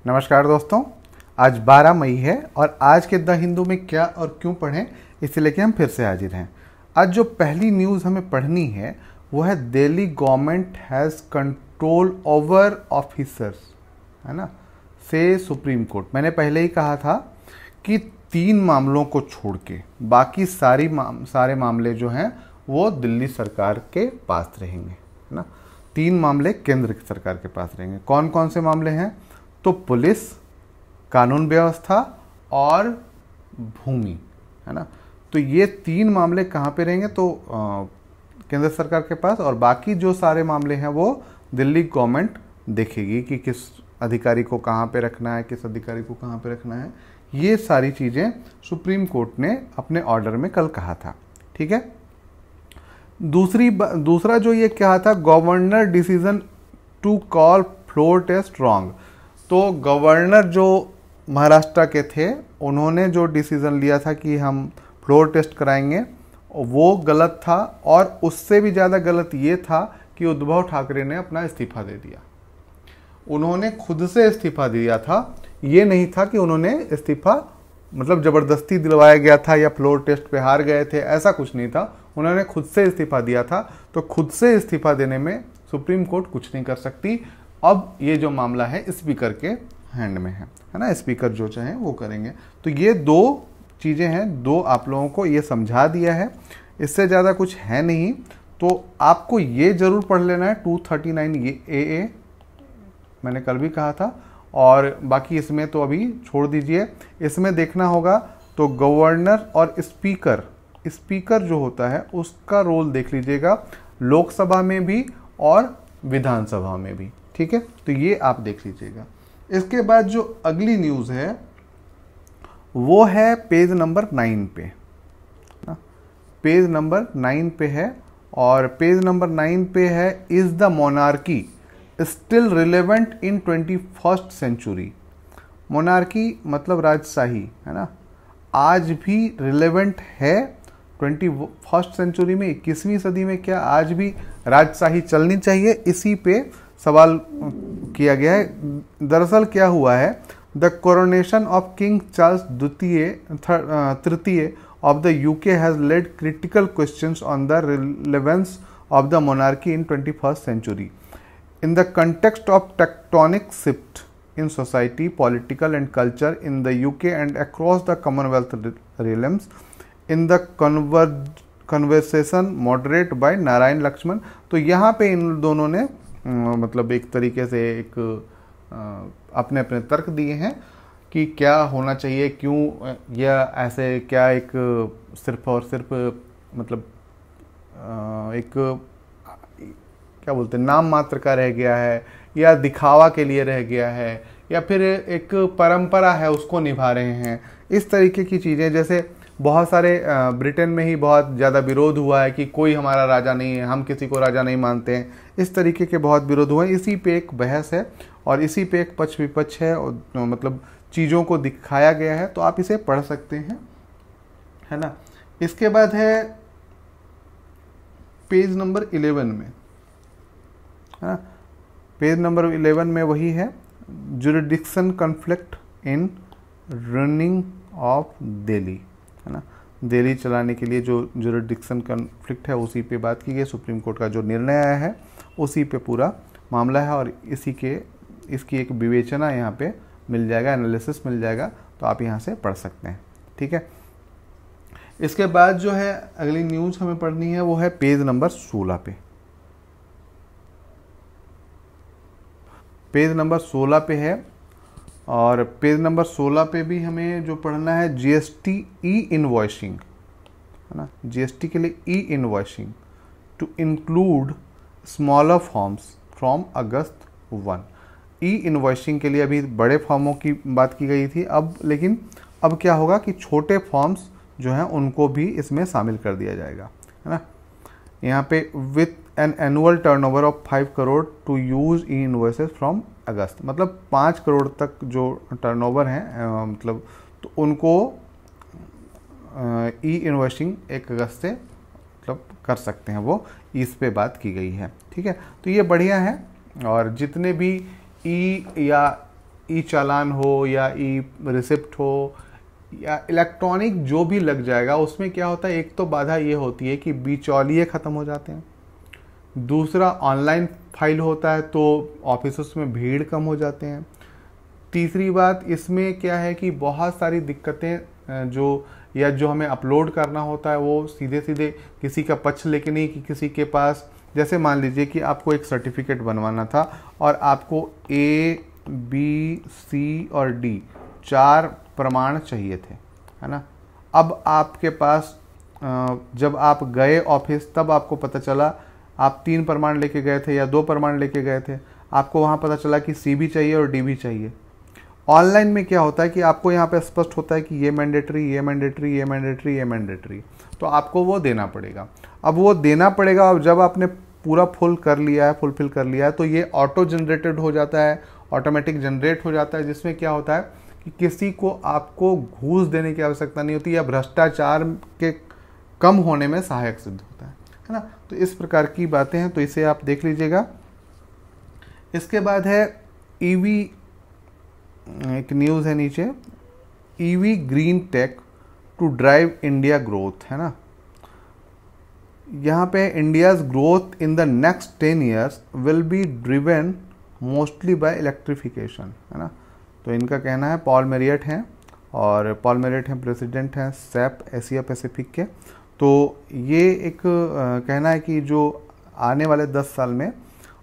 नमस्कार दोस्तों, आज 12 मई है और आज के द हिंदू में क्या और क्यों पढ़ें इसे लेके हम फिर से हाजिर हैं। आज जो पहली न्यूज़ हमें पढ़नी है वो है Delhi government has control over officers, है ना, से सुप्रीम कोर्ट। मैंने पहले ही कहा था कि 3 मामलों को छोड़ के बाकी सारे मामले जो हैं वो दिल्ली सरकार के पास रहेंगे, है ना। 3 मामले केंद्र की सरकार के पास रहेंगे। कौन कौन से मामले हैं? तो पुलिस, कानून व्यवस्था और भूमि, है ना। तो ये 3 मामले कहाँ पे रहेंगे? तो केंद्र सरकार के पास, और बाकी जो सारे मामले हैं वो दिल्ली गवर्नमेंट देखेगी कि किस अधिकारी को कहाँ पे रखना है, किस अधिकारी को कहाँ पे रखना है। ये सारी चीज़ें सुप्रीम कोर्ट ने अपने ऑर्डर में कल कहा था, ठीक है। दूसरा जो ये कहा था, governor decision to call floor test wrong. तो गवर्नर जो महाराष्ट्र के थे उन्होंने जो डिसीज़न लिया था कि हम फ्लोर टेस्ट कराएंगे वो गलत था, और उससे भी ज़्यादा गलत ये था कि उद्धव ठाकरे ने अपना इस्तीफा दे दिया। उन्होंने खुद से इस्तीफा दिया था, ये नहीं था कि उन्होंने इस्तीफा मतलब ज़बरदस्ती दिलवाया गया था या फ्लोर टेस्ट पे हार गए थे, ऐसा कुछ नहीं था। उन्होंने खुद से इस्तीफा दिया था। तो खुद से इस्तीफा देने में सुप्रीम कोर्ट कुछ नहीं कर सकती। अब ये जो मामला है स्पीकर के हैंड में है ना, स्पीकर जो चाहे वो करेंगे। तो ये 2 चीज़ें हैं, 2 आप लोगों को ये समझा दिया है, इससे ज़्यादा कुछ है नहीं। तो आपको ये ज़रूर पढ़ लेना है 239 ये AA, मैंने कल भी कहा था, और बाकी इसमें तो अभी छोड़ दीजिए। इसमें देखना होगा तो गवर्नर और स्पीकर जो होता है उसका रोल देख लीजिएगा, लोकसभा में भी और विधानसभा में भी, ठीक है। तो ये आप देख लीजिएगा। इसके बाद जो अगली न्यूज़ है वो है पेज नंबर 9 पे, पेज नंबर 9 पे है, और पेज नंबर 9 पे है, is the monarchy still relevant in 21st century. Monarchy मतलब राजशाही, है ना, आज भी रिलेवेंट है 21st सेंचुरी में, 21वीं सदी में क्या आज भी राजशाही चलनी चाहिए? इसी पे सवाल किया गया है। दरअसल क्या हुआ है, the coronation of king Charles तृतीय of the UK has led critical questions on the relevance of the monarchy in 21st century. In the context of tectonic shift in society, political and culture in the UK and across the Commonwealth realms, in the conversation moderate by Narayan Lakshman. तो यहाँ पे इन दोनों ने मतलब एक तरीके से एक अपने अपने तर्क दिए हैं कि क्या होना चाहिए, क्यों या ऐसे, क्या एक सिर्फ और सिर्फ मतलब एक क्या बोलते हैं नाम मात्र का रह गया है, या दिखावा के लिए रह गया है, या फिर एक परंपरा है उसको निभा रहे हैं। इस तरीके की चीज़ें, जैसे बहुत सारे ब्रिटेन में ही बहुत ज़्यादा विरोध हुआ है कि कोई हमारा राजा नहीं है, हम किसी को राजा नहीं मानते हैं, इस तरीके के बहुत विरोध हुए हैं। इसी पे एक बहस है और इसी पे एक पक्ष विपक्ष है, और मतलब चीज़ों को दिखाया गया है। तो आप इसे पढ़ सकते हैं, है ना। इसके बाद है पेज नंबर 11 में, है ना, पेज नंबर 11 में वही है, jurisdiction conflict in running of Delhi, है ना। दिल्ली चलाने के लिए जो जुरिडिक्शन कॉन्फ्लिक्ट है उसी पे बात की गई। सुप्रीम कोर्ट का जो निर्णय आया है उसी पे पूरा मामला है, और इसकी एक विवेचना यहाँ पे मिल जाएगा, एनालिसिस मिल जाएगा। तो आप यहाँ से पढ़ सकते हैं, ठीक है। इसके बाद जो है अगली न्यूज़ हमें पढ़नी है वो है पेज नंबर 16 पे। पेज नंबर 16 पे है, और पेज नंबर 16 पे भी हमें जो पढ़ना है GST ई-इनवॉइसिंग, है ना। GST के लिए e invoicing to include smaller firms from August 1। E invoicing के लिए अभी बड़े फॉर्मों की बात की गई थी, लेकिन अब क्या होगा कि छोटे फॉर्म्स जो हैं उनको भी इसमें शामिल कर दिया जाएगा, है ना। यहाँ पे with an annual turnover of 5 crore to use e invoices from August, मतलब 5 करोड़ तक जो टर्नओवर हैं मतलब तो उनको ई इनवॉइसिंग 1 अगस्त से मतलब कर सकते हैं, वो इस पे बात की गई है, ठीक है। तो ये बढ़िया है, और जितने भी ई या ई चालान हो या ई रिसिप्ट हो या इलेक्ट्रॉनिक जो भी लग जाएगा, उसमें क्या होता है, एक तो बाधा ये होती है कि बिचौलिए ख़त्म हो जाते हैं, दूसरा ऑनलाइन फाइल होता है तो ऑफिस में भीड़ कम हो जाते हैं, तीसरी बात इसमें क्या है कि बहुत सारी दिक्कतें जो हमें अपलोड करना होता है वो सीधे सीधे किसी का पक्ष लेके नहीं कि किसी के पास, जैसे मान लीजिए कि आपको एक सर्टिफिकेट बनवाना था और आपको A, B, C और D 4 प्रमाण चाहिए थे, है ना। अब आपके पास जब आप गए ऑफिस तब आपको पता चला आप 3 प्रमाण लेके गए थे या 2 प्रमाण लेके गए थे, आपको वहाँ पता चला कि C भी चाहिए और D भी चाहिए। ऑनलाइन में क्या होता है कि आपको यहाँ पे स्पष्ट होता है कि ये मैंडेटरी, ये मैंडेटरी, ये मैंडेटरी, ये मैंडेटरी, तो आपको वो देना पड़ेगा। अब वो देना पड़ेगा और जब आपने पूरा फुलफिल कर लिया है तो ये ऑटो जनरेटेड हो जाता है, ऑटोमेटिक जनरेट हो जाता है, जिसमें क्या होता है कि किसी को आपको घूस देने की आवश्यकता नहीं होती या भ्रष्टाचार के कम होने में सहायक सिद्ध होता है ना। तो इस प्रकार की बातें हैं, तो इसे आप देख लीजिएगा। इसके बाद है ईवी, एक न्यूज़ है नीचे, EV green tech to drive India growth, है ना। यहाँ पे India's growth in the next 10 years will be driven mostly by electrification, है ना। तो इनका कहना है, पॉल मेरियट हैं और पॉल मेरियट हैं प्रेसिडेंट हैं सैप एशिया पैसिफिक के। तो ये एक कहना है कि जो आने वाले 10 साल में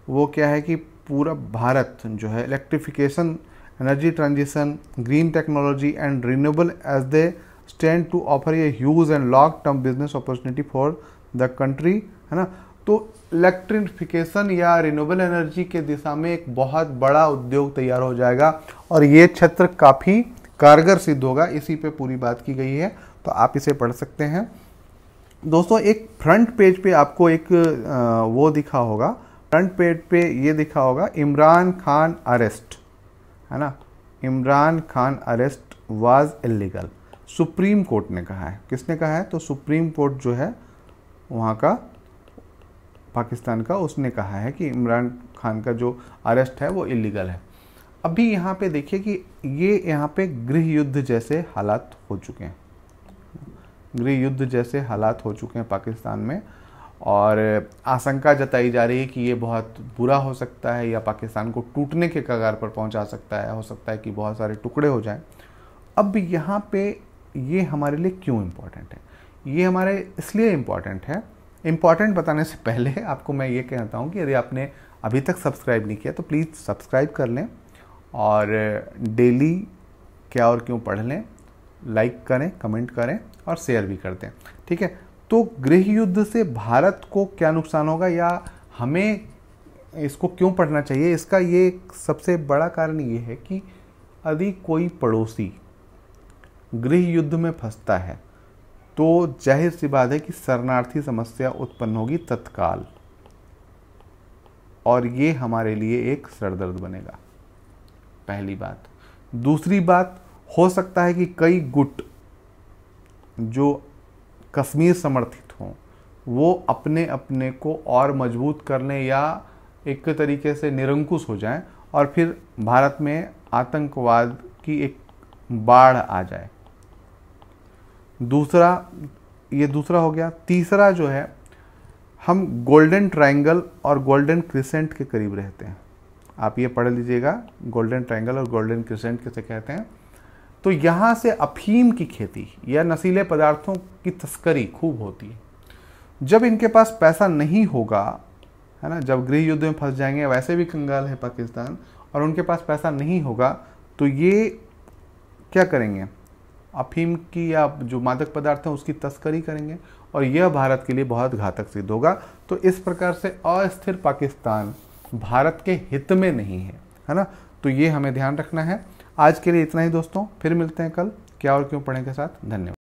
वो क्या है कि पूरा भारत जो है electrification, energy transition, green technology and renewable as they stand to offer a huge and long term business opportunity for the country, है ना। तो इलेक्ट्रिफिकेशन या रिन्यूएबल एनर्जी के दिशा में एक बहुत बड़ा उद्योग तैयार हो जाएगा और ये क्षेत्र काफ़ी कारगर सिद्ध होगा, इसी पे पूरी बात की गई है, तो आप इसे पढ़ सकते हैं। दोस्तों एक फ्रंट पेज पे आपको एक वो दिखा होगा, फ्रंट पेज पे ये दिखा होगा, इमरान खान अरेस्ट, है ना। Imran Khan arrest was illegal, supreme court ने कहा है। किसने कहा है? तो सुप्रीम कोर्ट जो है वहाँ का, पाकिस्तान का, उसने कहा है कि इमरान खान का जो अरेस्ट है वो इलीगल है। अभी यहाँ पे देखिए कि ये यहाँ पे गृह युद्ध जैसे हालात हो चुके हैं, गृह युद्ध जैसे हालात हो चुके हैं पाकिस्तान में, और आशंका जताई जा रही है कि ये बहुत बुरा हो सकता है या पाकिस्तान को टूटने के कगार पर पहुंचा सकता है, हो सकता है कि बहुत सारे टुकड़े हो जाएं। अब यहाँ पे ये हमारे लिए क्यों इम्पोर्टेंट है? ये हमारे इसलिए इम्पोर्टेंट है, इम्पॉर्टेंट बताने से पहले आपको मैं ये कहता हूँ कि यदि आपने अभी तक सब्सक्राइब नहीं किया तो प्लीज़ सब्सक्राइब कर लें और डेली क्या और क्यों पढ़ लें, लाइक करें, कमेंट करें और शेयर भी कर दें, ठीक है। तो गृह युद्ध से भारत को क्या नुकसान होगा या हमें इसको क्यों पढ़ना चाहिए, इसका ये सबसे बड़ा कारण ये है कि यदि कोई पड़ोसी गृह युद्ध में फंसता है तो जाहिर सी बात है कि शरणार्थी समस्या उत्पन्न होगी तत्काल, और ये हमारे लिए एक सरदर्द बनेगा, पहली बात। दूसरी बात, हो सकता है कि कई गुट जो कश्मीर समर्थित हों वो अपने अपने को और मजबूत करने या एक तरीके से निरंकुश हो जाएं और फिर भारत में आतंकवाद की एक बाढ़ आ जाए। ये दूसरा हो गया। तीसरा जो है, हम गोल्डन ट्रायंगल और गोल्डन क्रिसेंट के करीब रहते हैं, आप ये पढ़ लीजिएगा, गोल्डन ट्रायंगल और गोल्डन क्रिसेंट किसे कहते हैं। तो यहाँ से अफीम की खेती या नशीले पदार्थों की तस्करी खूब होती है। जब इनके पास पैसा नहीं होगा, है ना, जब गृह युद्ध में फंस जाएंगे, वैसे भी कंगाल है पाकिस्तान, और उनके पास पैसा नहीं होगा तो ये क्या करेंगे, अफीम की या जो मादक पदार्थ हैं उसकी तस्करी करेंगे, और यह भारत के लिए बहुत घातक सिद्ध होगा। तो इस प्रकार से अस्थिर पाकिस्तान भारत के हित में नहीं है ना। तो ये हमें ध्यान रखना है। आज के लिए इतना ही दोस्तों, फिर मिलते हैं कल क्या और क्यों पढ़ें के साथ। धन्यवाद।